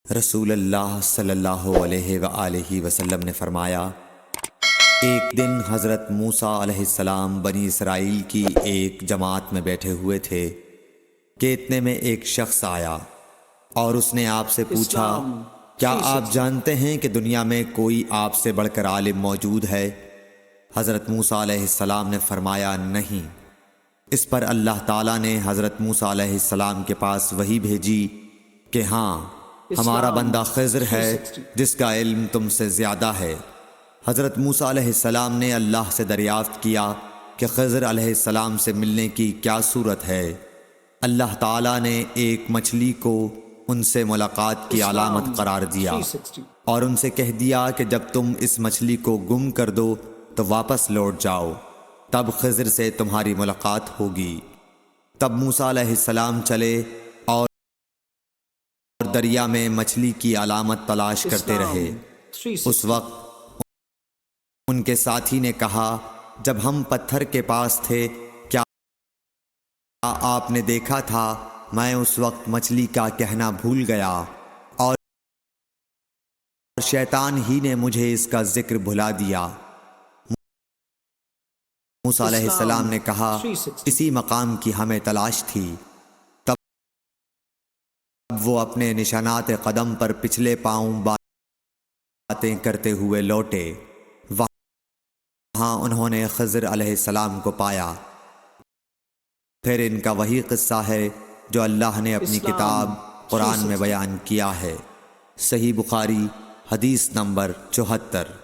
رسول اللہ صلی اللہ علیہ وآلہ وسلم نے فرمایا، ایک دن حضرت موسیٰ علیہ السلام بنی اسرائیل کی ایک جماعت میں بیٹھے ہوئے تھے کہ اتنے میں ایک شخص آیا اور اس نے آپ سے پوچھا، کیا آپ جانتے ہیں کہ دنیا میں کوئی آپ سے بڑھ کر عالم موجود ہے؟ حضرت موسیٰ علیہ السلام نے فرمایا، نہیں۔ اس پر اللہ تعالیٰ نے حضرت موسیٰ علیہ السلام کے پاس وحی بھیجی کہ ہاں، ہمارا بندہ خضر ہے جس کا علم تم سے زیادہ ہے۔ حضرت موسیٰ علیہ السلام نے اللہ سے دریافت کیا کہ خضر علیہ السلام سے ملنے کی کیا صورت ہے؟ اللہ تعالیٰ نے ایک مچھلی کو ان سے ملاقات کی علامت قرار دیا اور ان سے کہہ دیا کہ جب تم اس مچھلی کو گم کر دو تو واپس لوٹ جاؤ، تب خضر سے تمہاری ملاقات ہوگی۔ تب موسیٰ علیہ السلام چلے اور دریا میں مچھلی کی علامت تلاش کرتے رہے۔ اس وقت ان کے ساتھی نے کہا، جب ہم پتھر کے پاس تھے کیا آپ نے دیکھا تھا؟ میں اس وقت مچھلی کا کہنا بھول گیا اور شیطان ہی نے مجھے اس کا ذکر بھلا دیا۔ موسیٰ علیہ السلام نے کہا، اسی مقام کی ہمیں تلاش تھی۔ تب وہ اپنے نشانات قدم پر پچھلے پاؤں باتیں کرتے ہوئے لوٹے۔ وہاں انہوں نے خضر علیہ السلام کو پایا۔ پھر ان کا وہی قصہ ہے جو اللہ نے اپنی کتاب قرآن میں بیان کیا ہے۔ صحیح بخاری حدیث نمبر 74۔